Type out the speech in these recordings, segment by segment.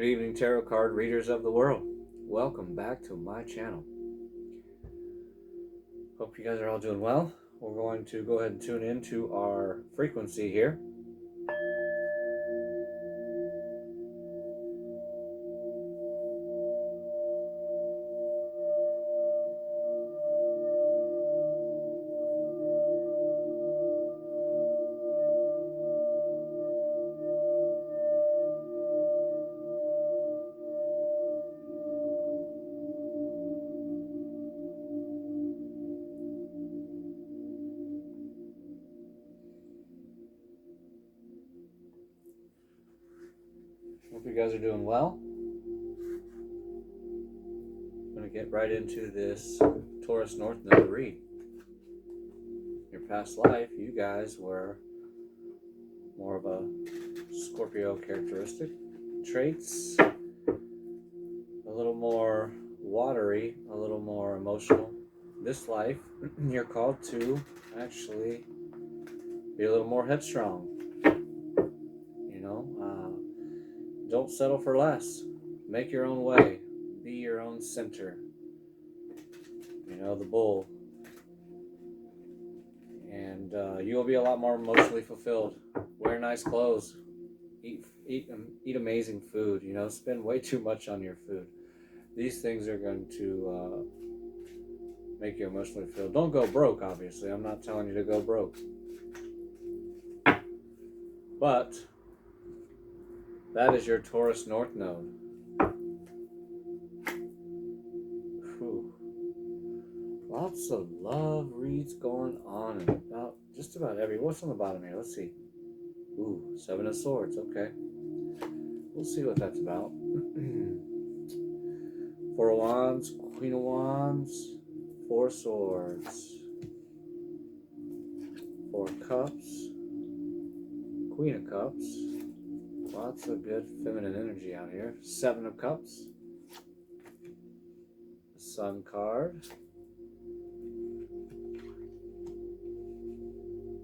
Good evening, tarot card readers of the world. Welcome back to my channel. Hope you guys are all doing well. We're going to go ahead and tune into our frequency here. Hope you guys are doing well. I'm going to get right into this Taurus North Node read. In your past life, you guys were more of a Scorpio characteristic traits, a little more watery, a little more emotional. This life, you're called to actually be a little more headstrong. Don't settle for less. Make your own way. Be your own center. The bull. And you'll be a lot more emotionally fulfilled. Wear nice clothes. Eat amazing food. Spend way too much on your food. These things are going to make you emotionally fulfilled. Don't go broke, obviously. I'm not telling you to go broke. But that is your Taurus North Node. Whew. Lots of love reads going on and about just about what's on the bottom here? Let's see. Ooh, Seven of Swords. Okay. We'll see what that's about. Four of Wands, Queen of Wands, Four Swords, Four of Cups, Queen of Cups. Lots of good feminine energy out here. Seven of Cups. Sun card.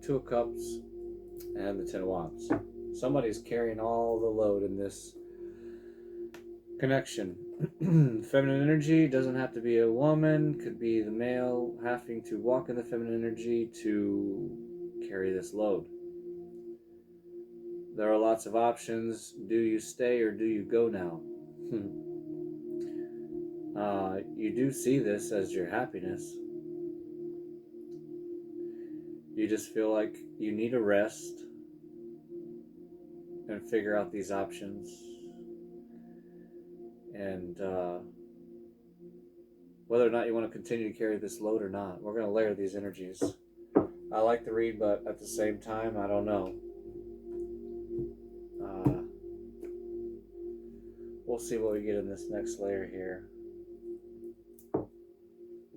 Two of Cups. And the Ten of Wands. Somebody's carrying all the load in this connection. Feminine energy doesn't have to be a woman. Could be the male having to walk in the feminine energy to carry this load. There are lots of options. Do you stay or do you go now? You do see this as your happiness. You just feel like you need a rest and figure out these options. And whether or not you want to continue to carry this load or not. We're going to layer these energies. I like the read, but at the same time, I don't know. We'll see what we get in this next layer here. We'll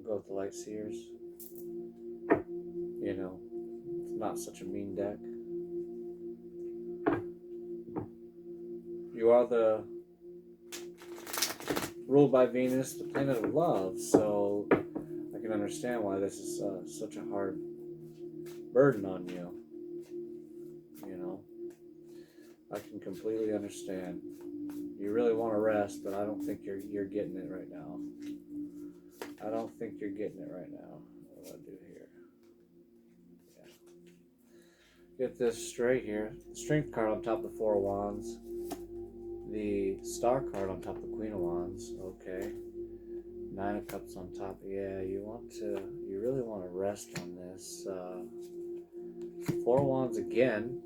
go with the Light Seers. It's not such a mean deck. You are the ruled by Venus, the planet of love, so I can understand why this is such a hard burden on you. I can completely understand. You really want to rest, but I don't think you're getting it right now. I don't think you're getting it right now. What do I do here? Yeah. Get this straight here. The Strength card on top of the Four of Wands. The Star card on top of the Queen of Wands. Okay. Nine of Cups on top. Yeah, you really want to rest on this. Four of Wands again.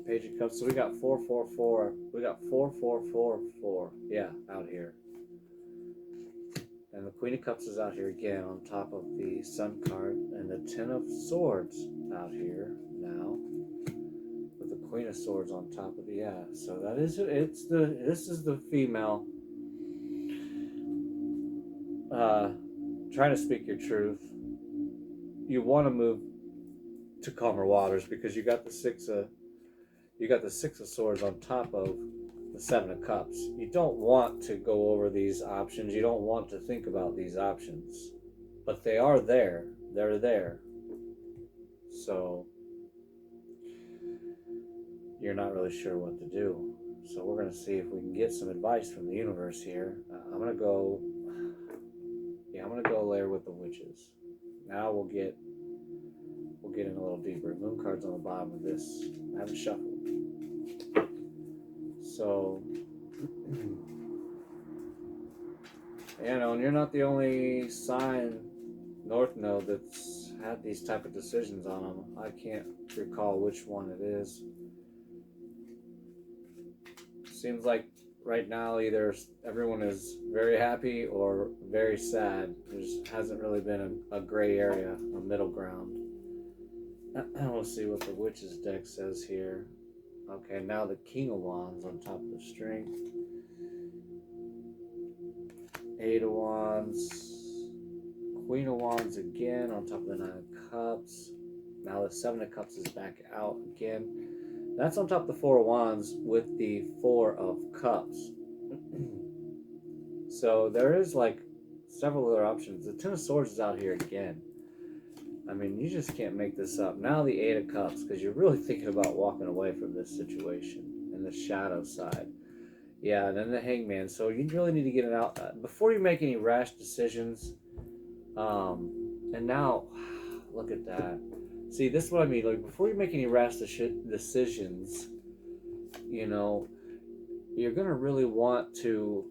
Page of Cups. So we got 4, 4, 4. We got 4, 4, 4, 4. Yeah, out here. And the Queen of Cups is out here again on top of the Sun card. And the Ten of Swords out here now. With the Queen of Swords on top of the so that is this is the female trying to speak your truth. You want to move to calmer waters because you got the Six of Swords on top of the Seven of Cups. You don't want to go over these options. You don't want to think about these options. But they are there. They're there. So you're not really sure what to do. So we're going to see if we can get some advice from the universe here. I'm going to go, yeah, I'm going to go layer with the witches. Now we'll get in a little deeper. Moon card's on the bottom of this. I haven't shuffled. So, you know, and you're not the only sign, North Node, that's had these type of decisions on them. I can't recall which one it is. Seems like right now either everyone is very happy or very sad. There hasn't really been a gray area, a middle ground. We'll see what the Witch's deck says here. Okay, now the King of Wands on top of the Strength. 8 of Wands. Queen of Wands again on top of the 9 of Cups. Now the 7 of Cups is back out again. That's on top of the 4 of Wands with the 4 of Cups. So there is like several other options. The 10 of Swords is out here again. I mean, you just can't make this up. Now the 8 of Cups, because you're really thinking about walking away from this situation and the shadow side. Yeah, and then the Hangman. So you really need to get it out before you make any rash decisions. And now, look at that. See, this is what I mean. Like, before you make any rash decisions, you know, you're going to really want to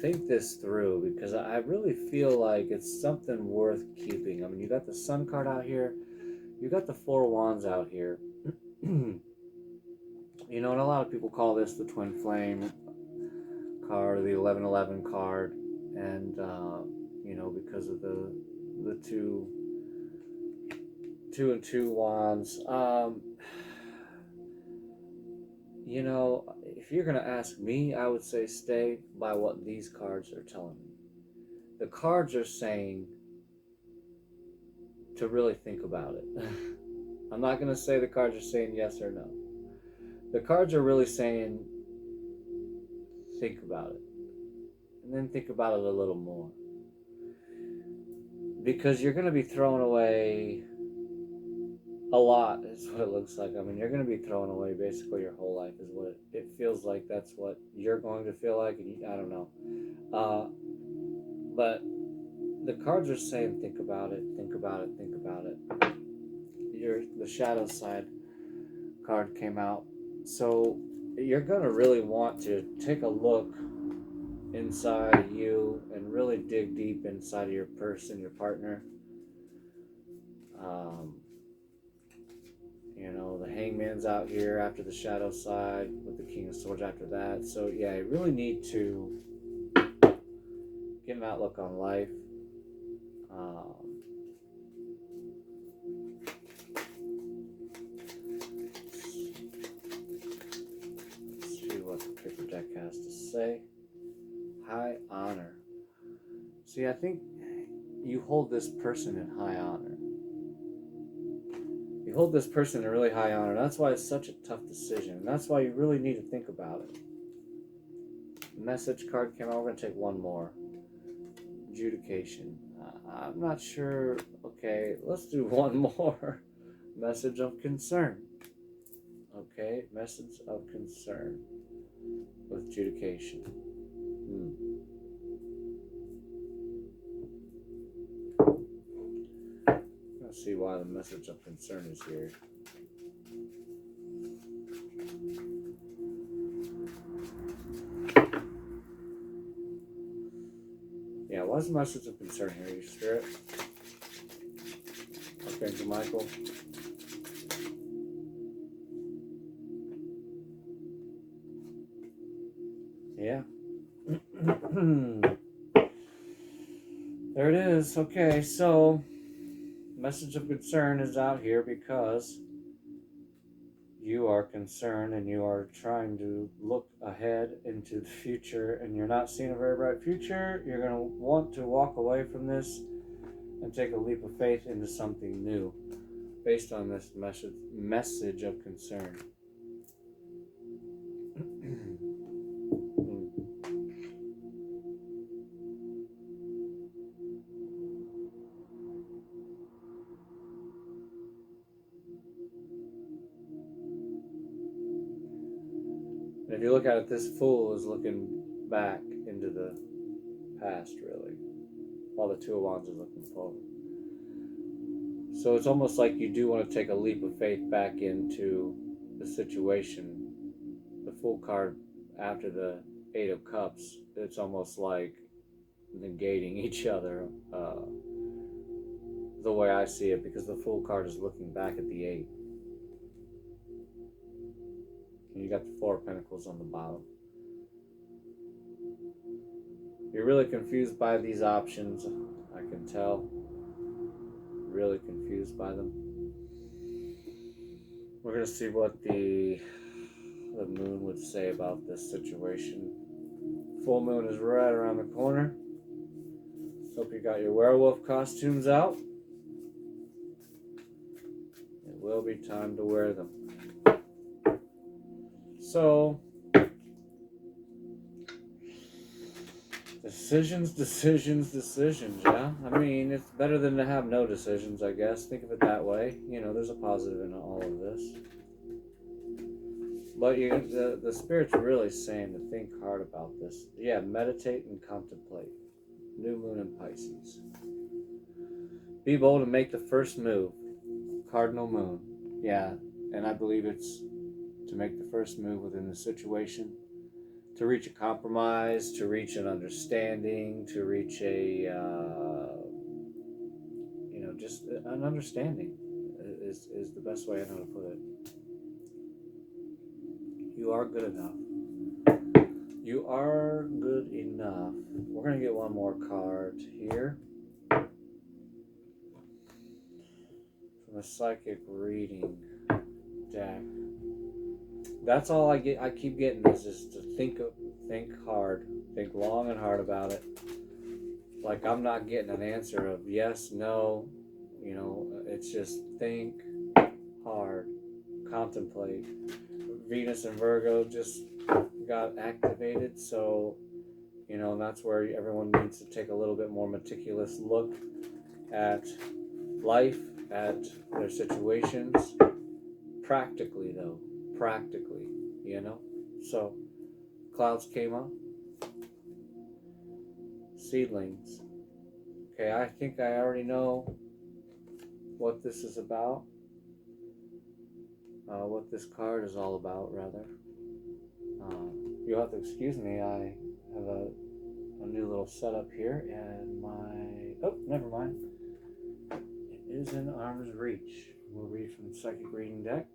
think this through, because I really feel like it's something worth keeping. I mean, you got the Sun card out here. You got the 4 of Wands out here. You know, and a lot of people call this the Twin Flame card, or the 1111 card. And, you know, because of the two and 2 wands. You know, if you're going to ask me, I would say stay by what these cards are telling me. The cards are saying to really think about it. I'm not going to say the cards are saying yes or no. The cards are really saying think about it. And then think about it a little more. Because you're going to be throwing away a lot, is what it looks like. I mean, you're going to be throwing away basically your whole life, is what it feels like. That's what you're going to feel like, and I don't know. But the cards are saying, think about it, think about it, think about it. The shadow side card came out. So you're going to really want to take a look inside you and really dig deep inside of your person, your partner. You know, the Hangman's out here after the shadow side with the King of Swords after that. So yeah, you really need to get an outlook on life. Let's see what the paper deck has to say. High honor. See, I think you hold this person in high honor. You hold this person in really high honor. That's why it's such a tough decision. And that's why you really need to think about it. Message card came out. We're going to take one more. Adjudication. I'm not sure. Okay, let's do one more. Message of concern. Okay, message of concern with adjudication. Let's see why the message of concern is here. Yeah, why's the message of concern here, you Spirit? Archangel Michael. Yeah. There it is. Okay, so message of concern is out here because you are concerned and you are trying to look ahead into the future, and you're not seeing a very bright future. You're going to want to walk away from this and take a leap of faith into something new based on this message of concern. And if you look at it, this Fool is looking back into the past, really, while the Two of Wands is looking forward. So it's almost like you do want to take a leap of faith back into the situation. The Fool card after the Eight of Cups, it's almost like negating each other, the way I see it, because the Fool card is looking back at the Eight. And you got the Four of Pentacles on the bottom. You're really confused by these options, I can tell. Really confused by them. We're going to see what the moon would say about this situation. Full moon is right around the corner. Hope you got your werewolf costumes out. It will be time to wear them. So, decisions, yeah? I mean, it's better than to have no decisions, I guess. Think of it that way. You know, there's a positive in all of this. But the Spirit's really saying to think hard about this. Yeah, meditate and contemplate. New moon in Pisces. Be bold and make the first move. Cardinal moon. Yeah, and I believe it's to make the first move within the situation. To reach a compromise, to reach an understanding, to reach a, just an understanding is the best way I know to put it. You are good enough. You are good enough. We're going to get one more card here. From the Psychic Reading deck. That's all I get. I keep getting is just to think hard, think long and hard about it. Like I'm not getting an answer of yes, no. You know, it's just think hard, contemplate. Venus and Virgo just got activated, so that's where everyone needs to take a little bit more meticulous look at life, at their situations, practically though. Practically, So, clouds came up. Seedlings. Okay, I think I already know what this is about. What this card is all about, rather. You'll have to excuse me, I have a new little setup here, and oh, never mind. It is in arm's reach. We'll read from the Psychic Reading deck.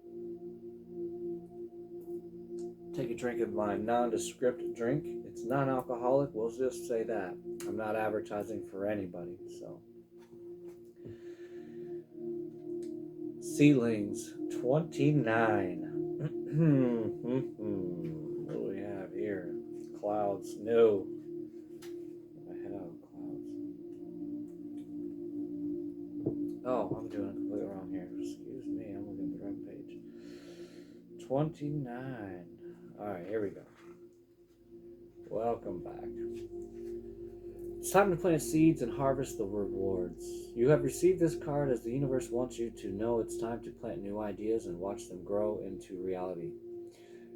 Take a drink of my nondescript drink. It's non-alcoholic, we'll just say that. I'm not advertising for anybody, so. Seedlings, 29. What do we have here? Clouds, no. Get my head out of clouds. Oh, I'm doing it completely wrong here. Excuse me, I'm looking at the wrong page. 29. Alright, here we go. Welcome back. It's time to plant seeds and harvest the rewards. You have received this card as the universe wants you to know it's time to plant new ideas and watch them grow into reality.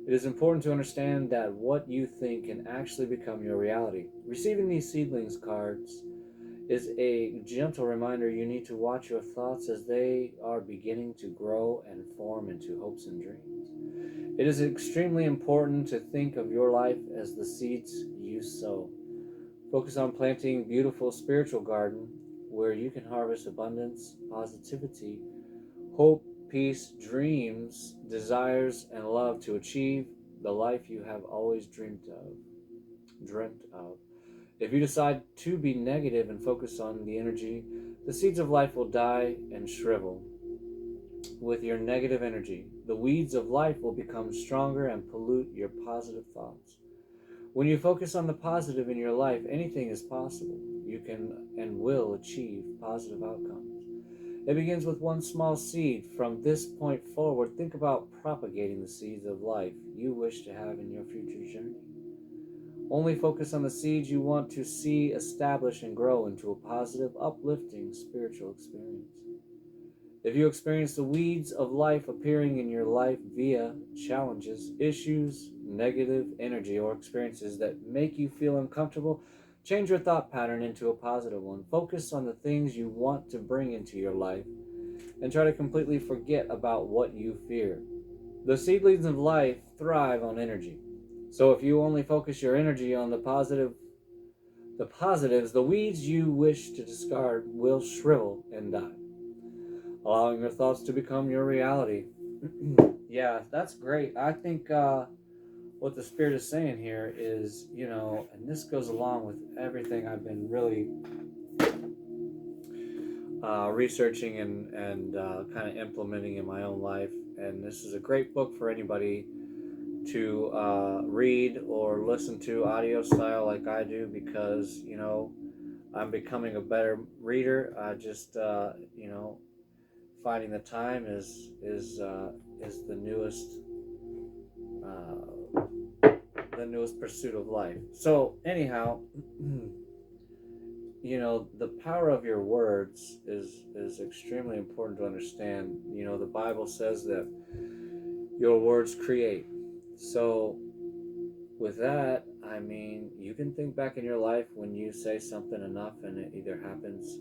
It is important to understand that what you think can actually become your reality. Receiving these seedlings cards is a gentle reminder you need to watch your thoughts as they are beginning to grow and form into hopes and dreams. It is extremely important to think of your life as the seeds you sow. Focus on planting a beautiful spiritual garden where you can harvest abundance, positivity, hope, peace, dreams, desires, and love to achieve the life you have always dreamt of. If you decide to be negative and focus on the energy, the seeds of life will die and shrivel. With your negative energy, the weeds of life will become stronger and pollute your positive thoughts. When you focus on the positive in your life, anything is possible. You can and will achieve positive outcomes. It begins with one small seed. From this point forward, think about propagating the seeds of life you wish to have in your future journey. Only focus on the seeds you want to see establish and grow into a positive, uplifting spiritual experience. If you experience the weeds of life appearing in your life via challenges, issues, negative energy, or experiences that make you feel uncomfortable, change your thought pattern into a positive one. Focus on the things you want to bring into your life and try to completely forget about what you fear. The seedlings of life thrive on energy. So if you only focus your energy on the positives, the weeds you wish to discard will shrivel and die, allowing your thoughts to become your reality. Yeah, that's great. I think what the Spirit is saying here is, and this goes along with everything I've been really researching and kind of implementing in my own life. And this is a great book for anybody to read or listen to audio style like I do, because I'm becoming a better reader. I just finding the time is the newest pursuit of life. So anyhow, the power of your words is extremely important to understand. The Bible says that your words create. So with that, I mean, you can think back in your life when you say something enough and it either happens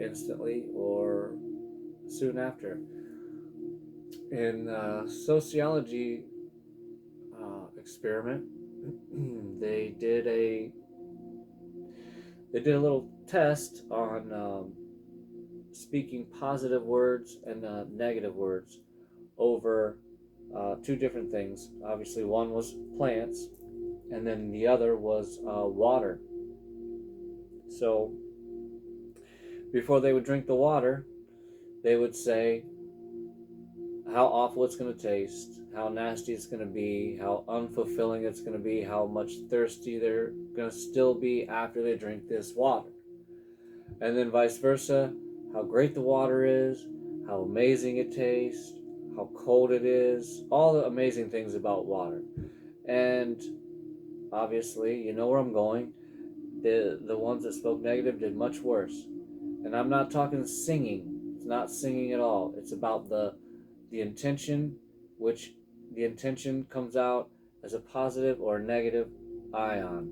instantly or soon after. In sociology experiment, they did a little test on speaking positive words and negative words over two different things. Obviously, one was plants, and then the other was water. So before they would drink the water, they would say how awful it's going to taste, how nasty it's going to be, how unfulfilling it's going to be, how much thirsty they're going to still be after they drink this water. And then vice versa, how great the water is, how amazing it tastes, how cold it is, all the amazing things about water. And obviously, you know where I'm going. The ones that spoke negative did much worse. And I'm not talking singing. It's not singing at all. It's about the intention, which the intention comes out as a positive or a negative ion.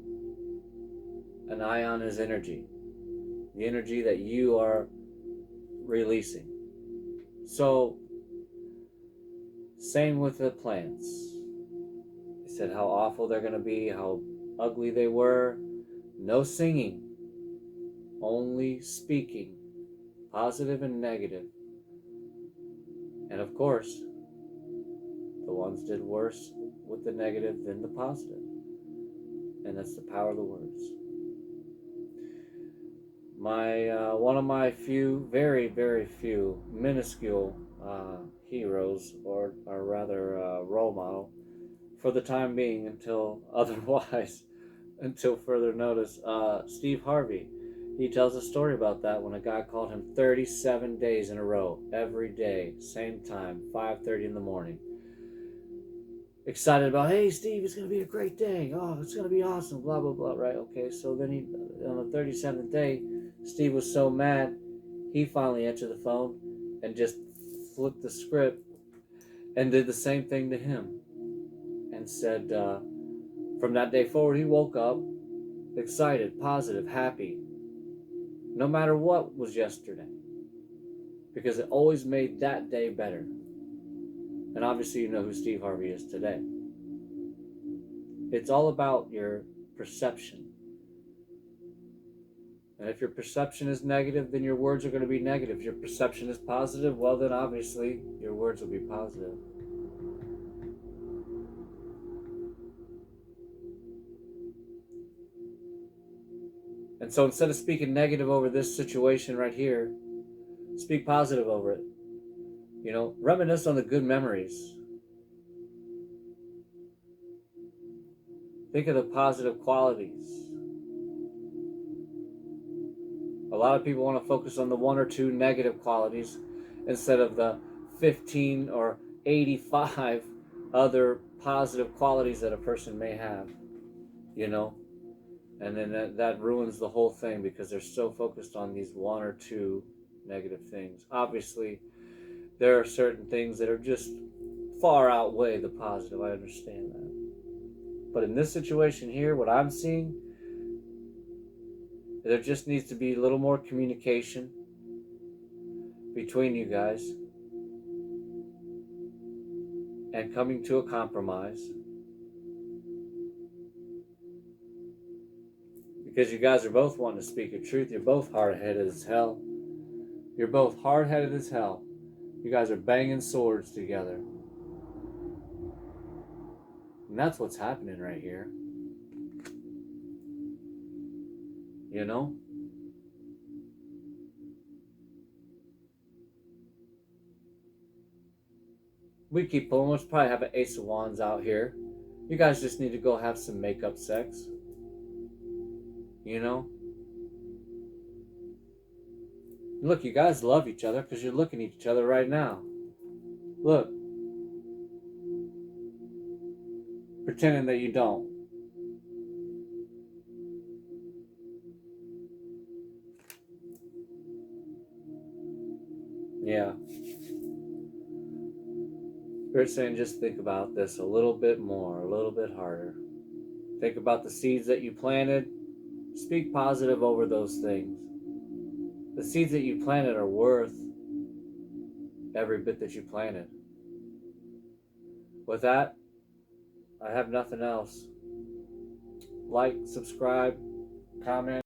An ion is energy. The energy that you are releasing. So, same with the plants. He said how awful they're going to be, how ugly they were. No singing, only speaking, positive and negative. And of course, the ones did worse with the negative than the positive. And that's the power of the words. One of my few, very, very few, minuscule heroes, or rather role model, for the time being until further notice, Steve Harvey. He tells a story about that when a guy called him 37 days in a row, every day, same time, 5:30 in the morning. Excited about, hey Steve, it's going to be a great day. Oh, it's going to be awesome, blah, blah, blah, right? Okay, so then on the 37th day, Steve was so mad, he finally answered the phone and just flipped the script and did the same thing to him. And said, from that day forward, he woke up excited, positive, happy, no matter what was yesterday, because it always made that day better. And obviously you know who Steve Harvey is today. It's all about your perception. And if your perception is negative, then your words are going to be negative. If your perception is positive, well then obviously your words will be positive. And so instead of speaking negative over this situation right here, speak positive over it. Reminisce on the good memories. Think of the positive qualities. A lot of people want to focus on the one or two negative qualities instead of the 15 or 85 other positive qualities that a person may have, and then that ruins the whole thing, because they're so focused on these one or two negative things. Obviously, there are certain things that are just far outweigh the positive. I understand that. But in this situation here, what I'm seeing, there just needs to be a little more communication between you guys and coming to a compromise. Because you guys are both wanting to speak your truth. You're both hard-headed as hell. You're both hard-headed as hell. You guys are banging swords together. And that's what's happening right here. You know? We keep pulling. Let's probably have an Ace of Wands out here. You guys just need to go have some makeup sex. You know? Look, you guys love each other because you're looking at each other right now. Look. Pretending that you don't. Yeah. Spirit's saying just think about this a little bit more, a little bit harder. Think about the seeds that you planted. Speak positive over those things. The seeds that you planted are worth every bit that you planted. With that, I have nothing else. Like, subscribe, comment.